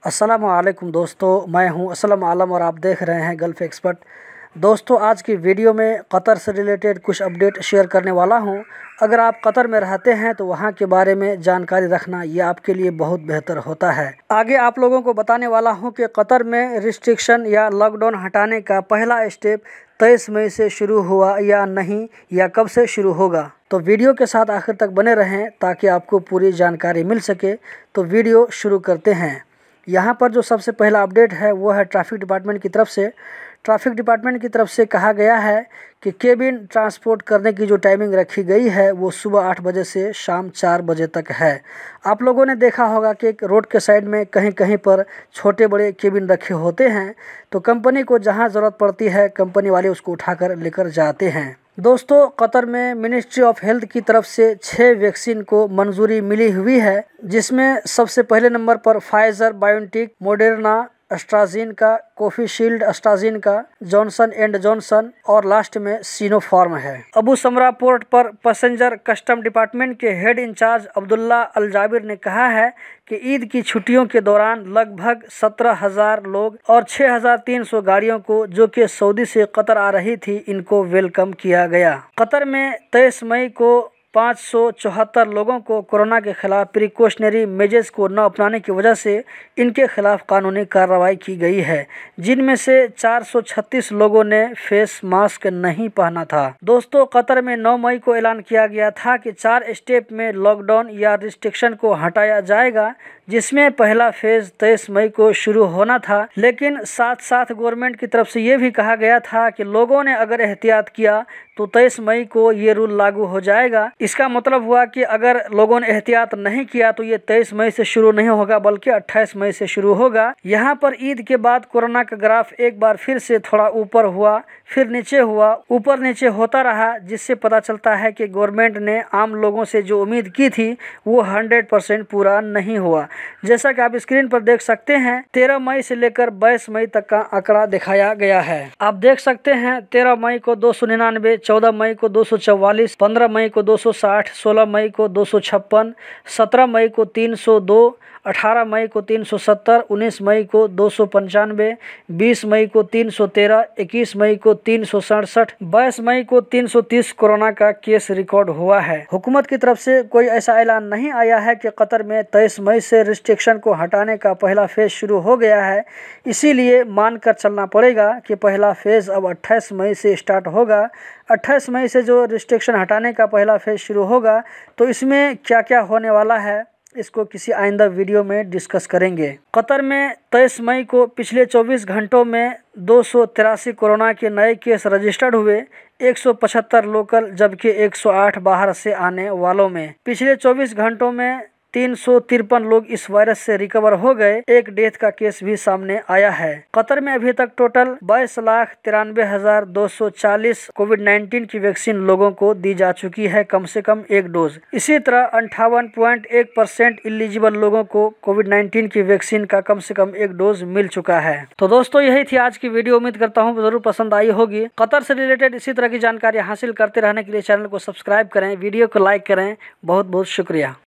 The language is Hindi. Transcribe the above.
अस्सलाम वालेकुम दोस्तों, मैं हूं असलम आलम और आप देख रहे हैं गल्फ़ एक्सपर्ट। दोस्तों, आज की वीडियो में कतर से रिलेटेड कुछ अपडेट शेयर करने वाला हूं। अगर आप कतर में रहते हैं तो वहां के बारे में जानकारी रखना ये आपके लिए बहुत बेहतर होता है। आगे आप लोगों को बताने वाला हूं कि कतर में रिस्ट्रिक्शन या लॉकडाउन हटाने का पहला स्टेप 23 मई से शुरू हुआ या नहीं, या कब से शुरू होगा। तो वीडियो के साथ आखिर तक बने रहें ताकि आपको पूरी जानकारी मिल सके। तो वीडियो शुरू करते हैं। यहाँ पर जो सबसे पहला अपडेट है वो है ट्रैफिक डिपार्टमेंट की तरफ से। ट्रैफिक डिपार्टमेंट की तरफ से कहा गया है कि केबिन ट्रांसपोर्ट करने की जो टाइमिंग रखी गई है वो सुबह 8 बजे से शाम 4 बजे तक है। आप लोगों ने देखा होगा कि रोड के साइड में कहीं कहीं पर छोटे बड़े केबिन रखे होते हैं, तो कंपनी को जहां ज़रूरत पड़ती है कंपनी वाले उसको उठाकर लेकर जाते हैं। दोस्तों, कतर में मिनिस्ट्री ऑफ हेल्थ की तरफ से 6 वैक्सीन को मंजूरी मिली हुई है, जिसमें सबसे पहले नंबर पर Pfizer, BioNTech, Moderna, AstraZeneca, Covishield, AstraZeneca, Johnson and Johnson और लास्ट में सिनोफार्म है। अबू समरा पोर्ट पर पैसेंजर कस्टम डिपार्टमेंट के head incharge Abdullah Al Jabir ने कहा है कि ईद की छुट्टियों के दौरान लगभग 17,000 लोग और 6,300 गाड़ियों को जो कि सऊदी से कतर आ रही थी, इनको वेलकम किया गया। कतर में 23 मई को 574 लोगों को कोरोना के खिलाफ प्रिकॉशनरी मेजर्स को न अपनाने की वजह से इनके खिलाफ कानूनी कार्रवाई की गई है, जिनमें से 436 लोगों ने फेस मास्क नहीं पहना था। दोस्तों, कतर में 9 मई को ऐलान किया गया था कि 4 स्टेप में लॉकडाउन या रिस्ट्रिक्शन को हटाया जाएगा, जिसमें पहला फेज 23 मई को शुरू होना था। लेकिन साथ साथ गवर्नमेंट की तरफ से ये भी कहा गया था कि लोगों ने अगर एहतियात किया तो 23 मई को ये रूल लागू हो जाएगा। इसका मतलब हुआ कि अगर लोगों ने एहतियात नहीं किया तो ये 23 मई से शुरू नहीं होगा बल्कि 28 मई से शुरू होगा। यहाँ पर ईद के बाद कोरोना का ग्राफ एक बार फिर से थोड़ा ऊपर हुआ, फिर नीचे हुआ, ऊपर नीचे होता रहा, जिससे पता चलता है कि गवर्नमेंट ने आम लोगों से जो उम्मीद की थी वो 100% पूरा नहीं हुआ। जैसा कि आप स्क्रीन पर देख सकते हैं, 13 मई से लेकर 22 मई तक का आंकड़ा दिखाया गया है। आप देख सकते हैं 13 मई को 299, 14 मई को 244, 15 मई को 260, 16 मई को 256, 17 मई को 302, 18 मई को 370, 19 मई को 295, 20 मई को 313, 21 मई को 367, 22 मई को 330 कोरोना का केस रिकॉर्ड हुआ है। हुकूमत की तरफ से कोई ऐसा ऐलान नहीं आया है कि कतर में 23 मई से रिस्ट्रिक्शन को हटाने का पहला फेज शुरू हो गया है, इसीलिए मानकर चलना पड़ेगा कि पहला फेज अब 28 मई से स्टार्ट होगा। 28 मई से जो रिस्ट्रिक्शन हटाने का पहला फेज शुरू होगा, तो इसमें क्या क्या होने वाला है इसको किसी आइंदा वीडियो में डिस्कस करेंगे। कतर में 23 मई को पिछले 24 घंटों में 283 कोरोना के नए केस रजिस्टर्ड हुए, 175 लोकल जबकि 108 बाहर से आने वालों में। पिछले 24 घंटों में 353 लोग इस वायरस से रिकवर हो गए। एक डेथ का केस भी सामने आया है। कतर में अभी तक टोटल 22,93,240 कोविड-19 की वैक्सीन लोगों को दी जा चुकी है, कम से कम एक डोज। इसी तरह 58.1% एलिजिबल लोगों को कोविड-19 की वैक्सीन का कम से कम एक डोज मिल चुका है। तो दोस्तों, यही थी आज की वीडियो। उम्मीद करता हूँ जरूर पसंद आई होगी। कतर से रिलेटेड इसी तरह की जानकारी हासिल करते रहने के लिए चैनल को सब्सक्राइब करें, वीडियो को लाइक करें। बहुत बहुत शुक्रिया।